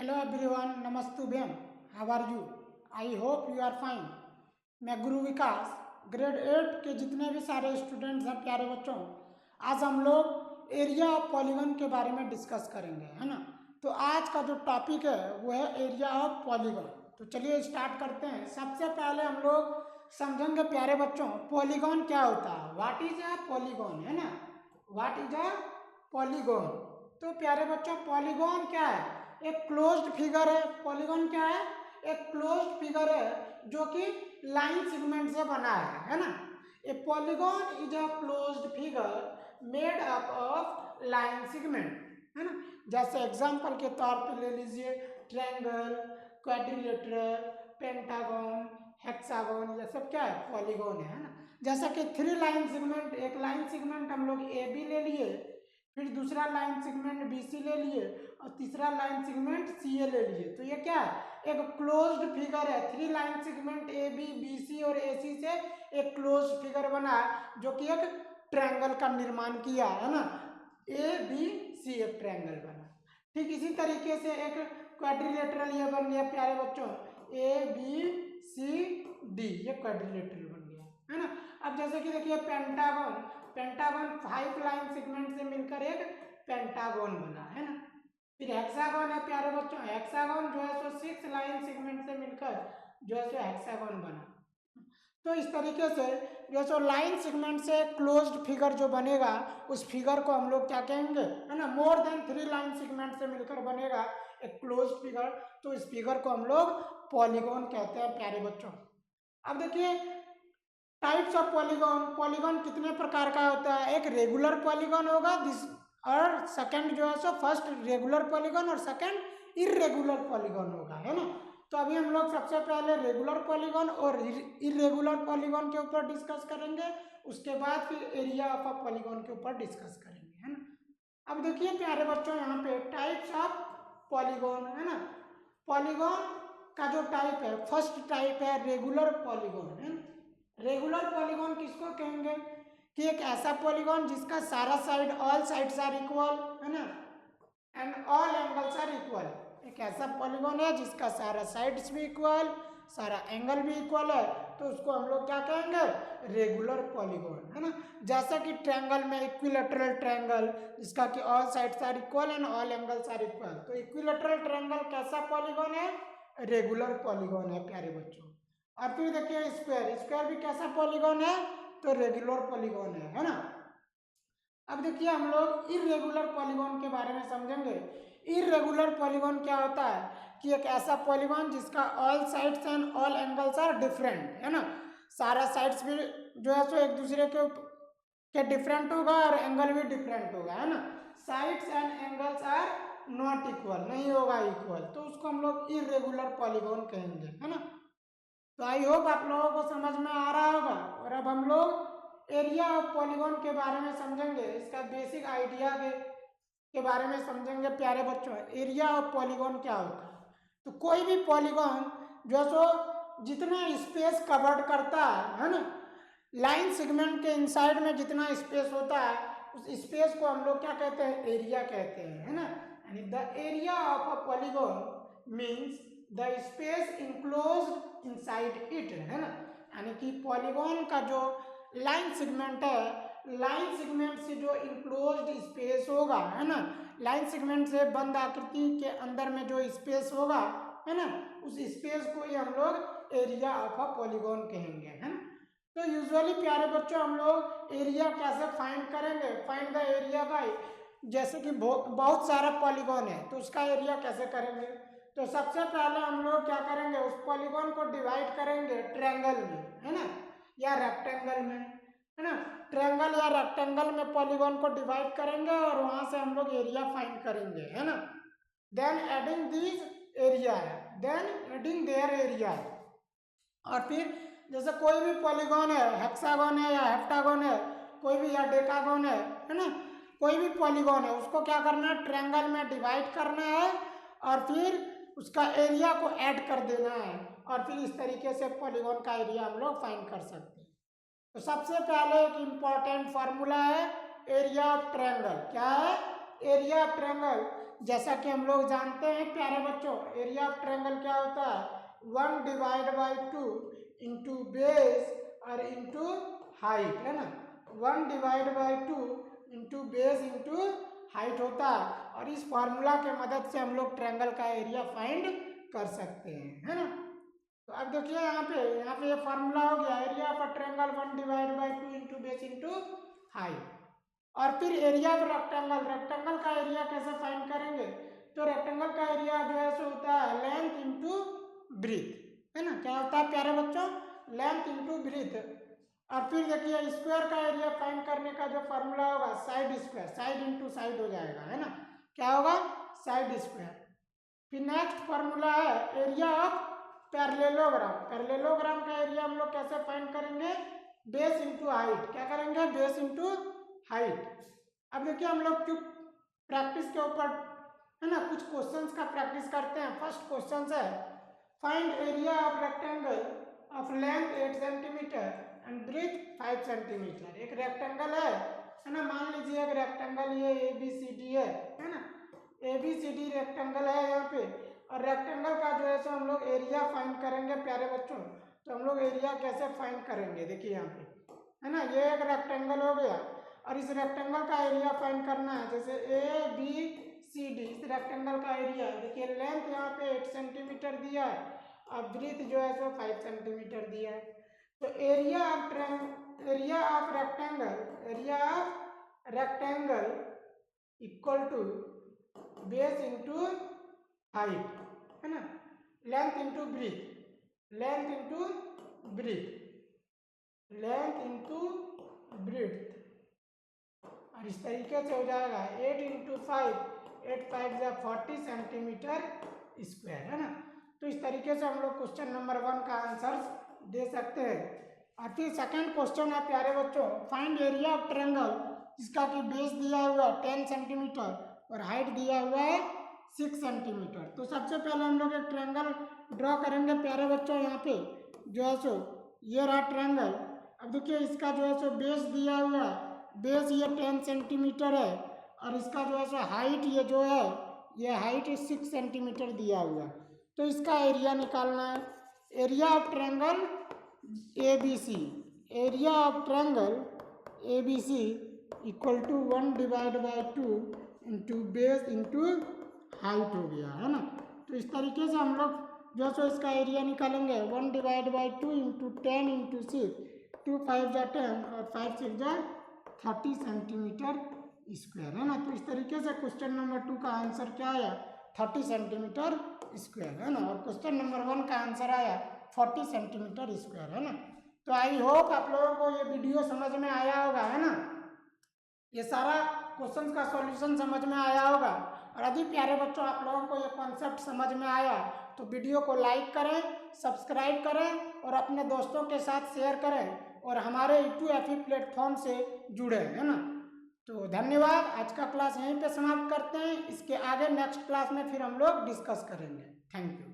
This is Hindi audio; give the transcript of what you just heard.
हेलो एवरीवन, नमस्तुभ्यम। How are you? I hope you are fine. मैं गुरु विकास, ग्रेड 8 के जितने भी सारे स्टूडेंट्स हैं प्यारे बच्चों, आज हम लोग एरिया ऑफ पॉलीगन के बारे में डिस्कस करेंगे, है ना। तो आज का जो टॉपिक है वो है एरिया ऑफ पॉलीगन। तो चलिए स्टार्ट करते हैं। सबसे पहले हम लोग समझेंगे प्यारे बच्चों, पॉलीगन क्या होता है। व्हाट इज अ पॉलीगन, है ना। What is a polygon. तो प्यारे बच्चों, पॉलीगन क्या है? एक क्लोज्ड फिगर है। पॉलीगन क्या है? एक क्लोज्ड फिगर है जो कि लाइन सेगमेंट से बना है ना। ए polygon is a closed figure made up of line segment, है ना। जैसे एग्जांपल के तौर पे ले लीजिए ट्रायंगल, क्वाड्रिलेटरल, पेंटागन, हेक्सागन, ये सब क्या है? पॉलीगन है ना। जैसा कि थ्री लाइन सेगमेंट, एक लाइन सेगमेंट हम लोग ए बी ले लिए, फिर दूसरा लाइन सेगमेंट बी सी ले लिए और तीसरा लाइन सेगमेंट सी ए ले लिए। तो ये क्या है? एक क्लोज्ड फिगर है। Three line segment A B, B C और ए सी से एक क्लोज्ड फिगर बना जो कि एक ट्रायंगल का निर्माण किया, है ना। ए बी सी एक ट्रायंगल बना। ठीक इसी तरीके से एक क्वाड्रिलेटरल ये बन गया प्यारे बच्चों, ए बी सी डी, ये क्वाड्रिलेटरल बन गया, है ना। अब जैसे कि देखिए पेंटागन, पेंटागन 5 लाइन सेगमेंट से मिलकर एक पेंटागन बना, है ना। फिर हेक्सागन है प्यारे बच्चों, हेक्सागन जो है सो 6 लाइन सेगमेंट से मिलकर जो है सो हेक्सागन बना। तो इस तरीके से जो है सो लाइन सेगमेंट से क्लोज्ड फिगर जो बनेगा उस फिगर को हम लोग क्या कहेंगे, है ना। मोर देन 3 लाइन सेगमेंट से मिलकर बनेगा एक क्लोज्ड फिगर, तो इस फिगर को हम लोग पॉलीगन कहते हैं प्यारे बच्चों। अब देखिए टाइप्स ऑफ पॉलीगन। पॉलीगन कितने प्रकार का होता है? एक रेगुलर पॉलीगन होगा और सेकंड जो है सो फर्स्ट रेगुलर पॉलीगन और सेकंड इर्रेगुलर पॉलीगन होगा, है ना। तो अभी हम लोग सबसे पहले रेगुलर पॉलीगन और इर्रेगुलर पॉलीगन के ऊपर डिस्कस करेंगे, उसके बाद फिर एरिया ऑफ अ पॉलीगन के ऊपर डिस्कस करेंगे, है ना। अब देखिए प्यारे बच्चों, यहाँ पे टाइप्स ऑफ पॉलीगन, है ना। पॉलीगन का जो टाइप है, फर्स्ट टाइप है रेगुलर पॉलीगन, है ना। रेगुलर पॉलीगन किसको कहेंगे? कि एक ऐसा पॉलीगन जिसका सारा side, all sides are equal, है ना, and all angles are equal. एक ऐसा पॉलीगन है जिसका सारा साइड्स भी इक्वल, सारा एंगल भी इक्वल है, तो उसको हम लोग क्या कहेंगे? रेगुलर पॉलीगन, है ना। जैसा कि ट्रायंगल में इक्विलैटरल ट्रायंगल जिसका कि all sides are equal and all angles are equal, तो इक्विलैटरल ट्रायंगल कैसा पॉलीगन है? रेगुलर पॉलीगन है प्यारे बच्चों। और फिर देखिए स्क्वायर, स्क्वायर भी कैसा पॉलीगन है? तो रेगुलर पॉलीगन है ना। अब देखिए हम लोग इर्रेगुलर पॉलीगन के बारे में समझेंगे। इर्रेगुलर पॉलीगन क्या होता है? कि एक ऐसा पॉलीगन जिसका all sides and all angles are different, है ना। सारा साइड्स भी जो है सो एक दूसरे के डिफरेंट होगा और एंगल भी डिफरेंट होगा, है ना। Sides and angles are not equal, नहीं होगा इक्वल, तो उसको हम लोग इर्रेगुलर पॉलीगन कहेंगे, है ना। तो आई होप आप लोगों को समझ में आ रहा होगा। और अब हम लोग एरिया ऑफ पॉलीगन के बारे में समझेंगे, इसका बेसिक आइडिया के बारे में समझेंगे प्यारे बच्चों। एरिया ऑफ पॉलीगन क्या होता है? तो कोई भी पॉलीगन जो सो जितना स्पेस कवर्ड करता है ना, लाइन सेगमेंट के इनसाइड में जितना स्पेस होता है उस स्पेस को हम लोग क्या कहते हैं? एरिया कहते हैं, है ना। यानी the area of a polygon means the space enclosed inside it, है ना। यानी कि पॉलीगन का जो लाइन सेगमेंट है, लाइन सेगमेंट से जो इनक्लोज्ड स्पेस होगा, है ना, लाइन सेगमेंट से बंद आकृति के अंदर में जो स्पेस होगा, है ना, उस स्पेस को ही हम लोग एरिया ऑफ अ पॉलीगन कहेंगे, है ना। तो यूजुअली प्यारे बच्चों हम लोग एरिया कैसे फाइंड करेंगे? फाइंड द एरिया बाय, जैसे कि बहुत सारा पॉलीगन है तो उसका एरिया कैसे करेंगे? तो सबसे पहले हम लोग क्या करेंगे? उस पॉलीगन को डिवाइड करेंगे ट्रायंगल में, है ना, या रेक्टेंगल में, है ना। ट्रायंगल या रेक्टेंगल में पॉलीगन को डिवाइड करेंगे और वहां से हम लोग एरिया फाइंड करेंगे, है ना। Then adding this area, then adding their area. और फिर जैसे कोई भी पॉलीगन है, हेक्सागन है या हेप्टागन है, कोई भी या डेकागन है ना, कोई भी पॉलीगन है उसको क्या करना है? ट्रायंगल में डिवाइड करना है और फिर उसका एरिया को ऐड कर देना है और फिर इस तरीके से पॉलीगन का एरिया हम लोग फाइंड कर सकते हैं। तो सबसे पहले एक इम्पॉर्टेंट फार्मूला है एरिया ऑफ ट्रायंगल। क्या है? एरिया ऑफ ट्रायंगल जैसा कि हम लोग जानते हैं प्यारे बच्चों, एरिया ऑफ ट्रायंगल क्या होता है, 1/2 इंटू बेस और इंटू हाइट, है ना। 1/2 इंटू बेस इंटू हाइट होता है, और इस फॉर्मूला के मदद से हम लोग ट्रायंगल का एरिया फाइंड कर सकते हैं, है ना। तो अब देखिए यहाँ पे ये फार्मूला हो गया, area of a triangle 1/2 into base into height. और फिर एरिया ऑफ रेक्टेंगल का एरिया कैसे फाइंड करेंगे, तो रेक्टेंगल का एरिया जो है सो होता है लेंथ इंटू ब्रीथ, है ना। क्या होता है प्यारे बच्चों, लेंथ इंटू ब्रीथ। और फिर देखिए स्क्वायर का एरिया फाइंड करने का जो फार्मूला होगा side square, side into side हो जाएगा, है ना। क्या होगा, साइड स्क्वायर। फिर नेक्स्ट फार्मूला है एरिया ऑफ पैरेललोग्राम का एरिया हम लोग कैसे फाइंड करेंगे, बेस इंटू हाइट। क्या करेंगे, बेस इंटू हाइट। अब देखिए हम लोग क्यों प्रैक्टिस के ऊपर, है ना, कुछ क्वेश्चंस का प्रैक्टिस करते हैं। फर्स्ट क्वेश्चन है find area of rectangle of length 8 centimetre and breadth 5 centimetre. एक रेक्टेंगल है ना, मान लीजिए एक रेक्टेंगल ये ABCD है ना, ABCD रेक्टेंगल है यहाँ पे, और रेक्टेंगल का जो है सो हम लोग एरिया फाइंड करेंगे प्यारे बच्चों। तो हम लोग एरिया कैसे फाइंड करेंगे, देखिए यहाँ पे, है ना, ये एक रेक्टेंगल हो गया, और इस रेक्टेंगल का एरिया फाइंड करना है। जैसे ABCD इस रेक्टेंगल का एरिया, देखिए लेंथ यहाँ पे 8 सेंटीमीटर दिया है, और ब्रीथ जो है सो 5 सेंटीमीटर दिया है। तो area of rectangle equal to base into height, है ना, length into breadth, length into breadth, और इस तरीके से हो जाएगा 8 इंटू 5, 8 5 या 40 सेंटीमीटर स्क्वायर, है ना। तो इस तरीके से हम लोग क्वेश्चन नंबर 1 का आंसर दे सकते हैं। और फिर सेकंड क्वेश्चन है प्यारे बच्चों, फाइंड एरिया ऑफ ट्रायंगल जिसका कि बेस दिया हुआ है 10 सेंटीमीटर और हाइट दिया हुआ है 6 सेंटीमीटर। तो सबसे पहले हम लोग एक ट्रायंगल ड्रॉ करेंगे प्यारे बच्चों। यहाँ पे जो है सो ये रहा ट्रायंगल। अब देखिए इसका जो है सो बेस दिया हुआ है, बेस ये 10 सेंटीमीटर है, और इसका जो है सो हाइट ये जो है ये हाइट 6 सेंटीमीटर दिया हुआ है। तो इसका एरिया निकालना है। Area of triangle ABC, area of triangle ABC equal to 1/2 into base into height हो गया, है ना। तो इस तरीके से हम लोग जो सो इसका एरिया निकालेंगे 1/2 इंटू 10 इंटू 6, 2 5 जा 10 और 5 6 जा 30 सेंटीमीटर स्क्वायर, है ना। तो इस तरीके से क्वेश्चन नंबर 2 का आंसर क्या आया, 30 सेंटीमीटर स्क्वायर, है ना। और क्वेश्चन नंबर 1 का आंसर आया 40 सेंटीमीटर स्क्वायर, है ना। तो आई होप आप लोगों को ये वीडियो समझ में आया होगा, है ना। ये सारा क्वेश्चन का सॉल्यूशन समझ में आया होगा। और यदि प्यारे बच्चों आप लोगों को ये कॉन्सेप्ट समझ में आया तो वीडियो को लाइक करें, सब्सक्राइब करें और अपने दोस्तों के साथ शेयर करें, और हमारे E2FE प्लेटफॉर्म से जुड़े, है ना। तो धन्यवाद। आज का क्लास यहीं पे समाप्त करते हैं। इसके आगे नेक्स्ट क्लास में फिर हम लोग डिस्कस करेंगे। Thank you.